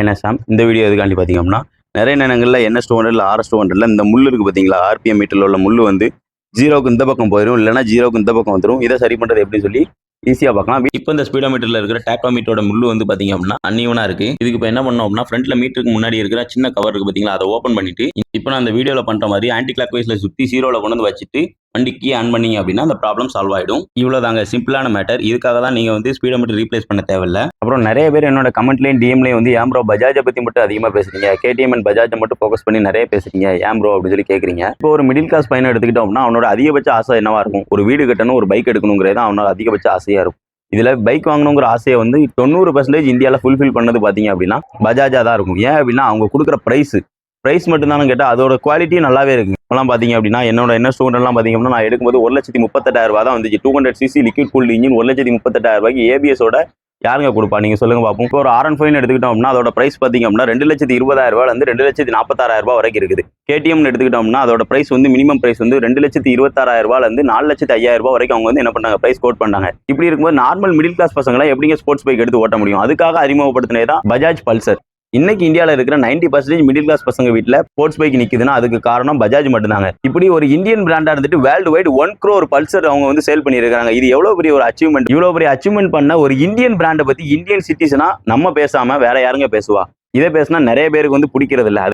என்ன சாம் இந்த வீடியோ எதுக்காண்டி பார்த்தீங்கன்னா நிறைய நேரங்களில் NS200 இல்லை RS200 இந்த முள் இருக்குது பார்த்தீங்களா, RPM மீட்டரில் உள்ள முள் வந்து ஜீரோக்கு இந்த பக்கம் போயிடும், இல்லைனா ஜீரோக்கு இந்த பக்கம் வந்துடும். இதை சரி பண்ணுறது எப்படி சொல்லி ஈஸியாக பார்க்கலாம். இப்போ இந்த ஸ்பீடோமீட்டரில் இருக்கிற டேக்கோமீட்டரோட முள் வந்து பார்த்தீங்க அப்படின்னா அன்னியூனாக இருக்குது. இதுக்கு இப்போ என்ன பண்ணோம் அப்படின்னா ஃப்ரண்ட்டில் மீட்டருக்கு முன்னாடி இருக்கிற சின்ன கவர் இருக்குது பார்த்தீங்களா, அதை ஓப்பன் பண்ணிட்டு இப்போ நான் அந்த வீடியோவில் பண்ணுற மாதிரி ஆன்டி கிளாக் வைஸில் சுற்றி ஜீரோவில் கொண்டு வந்து வச்சுட்டு வண்டிக்கு ஆன் பண்ணீங்க அப்படின்னா அந்த ப்ராப்ளம் சால்வ் ஆகிடும். இவ்வளோ தாங்க சிம்பிளான மேட்டர். இதுக்காக தான் நீங்கள் வந்து ஸ்பீடோமீட்டர் ரீப்ளேஸ் பண்ண தேவையில்லை. அப்புறம் நிறைய பேர் என்னோட கமெண்ட்லையும் டிஎம்லையும் வந்து ஏன் ப்ரோ பஜாஜை பற்றி மட்டும் அதிகமாக பேசுறீங்க, KTM அண்ட் பஜாஜை மட்டும் ஃபோக்கஸ் பண்ணி நிறைய பேசுறீங்க ஏன் ப்ரோ அப்படின்னு சொல்லி கேட்குறீங்க. இப்போ ஒரு மிடில் கிளாஸ் பையனை எடுத்துக்கிட்டோம்னா அவனோட அதிகபட்ச ஆசை என்னவா இருக்கும்? ஒரு வீடு கட்டணும், ஒரு பைக் எடுக்கணுங்கிறது அவனோட அதிகபட்ச ஆசையாக இருக்கும். இதில் பைக் வாங்கணுங்கிற ஆசையை வந்து 90% இந்தியாவில் ஃபுல்ஃபில் பண்ணது பார்த்தீங்க அப்படின்னா பஜாஜாக தான் இருக்கும். ஏன் அப்படின்னா அவங்க கொடுக்குற ப்ரைஸ் மட்டும்தானு கேட்டால் அதோட குவாலிட்டியும் நல்லாவே இருக்கு. இப்போலாம் பார்த்தீங்க அப்படின்னா என்னோட NS200 பார்த்தீங்க அப்படின்னா நான் எடுக்கும்போது 1,38,000 தான் வந்துச்சு. 200cc லிக்விட் கூல்டு இன்ஜின் 1,38,000 ABS-ஓட யாருங்க கொடுப்பா நீங்க சொல்லுங்க பார்ப்போம். இப்போ ஒரு R15 எடுத்துக்கிட்டோம் அப்படின்னா அதோட பிரைஸ் பார்த்தீங்க அப்படின்னா 2,20,000 2,46,000 வரைக்கும் இருக்குது. KTM எடுத்துக்கிட்டோம்னா அதோட பிரைஸ் வந்து மினிமம் பிரைஸ் வந்து 2,26,000 4,05,000 வரைக்கும் அவங்க வந்து என்ன பண்ணாங்க, பிரைஸ் கோட் பண்ணாங்க. இப்படி இருக்கும்போது நார்மல் மிடில் கிளாஸ் பசங்களை எப்படிங்க ஸ்போர்ட்ஸ் பைக் எடுத்து ஓட்ட முடியும்? அதுக்காக அறிமுகப்படுத்தினது தான் பஜாஜ் பல்சர். இன்னைக்கு இந்தியாவில் இருக்கிற 90% மிடில் கிளாஸ் பசங்க வீட்டில் ஸ்போர்ட்ஸ் பைக் நிற்குதுன்னா அதுக்கு காரணம் பஜாஜ் மட்டும்தாங்க. இப்படி ஒரு இந்தியன் பிராண்டா இருந்துட்டு வேர்ல்டு வைட் 1 crore பல்சர் அவங்க வந்து சேல் பண்ணியிருக்காங்க. இது எவ்வளவு பெரிய ஒரு அச்சீவ்மெண்ட். இவ்வளவு பெரிய அச்சீவ்மெண்ட் பண்ண ஒரு இந்தியன் பிராண்டை பத்தி இந்தியன் சிட்டிசனா நம்ம பேசாம வேற யாருங்க பேசுவா? இதை பேசினா நிறைய பேருக்கு வந்து பிடிக்கிறது இல்லை.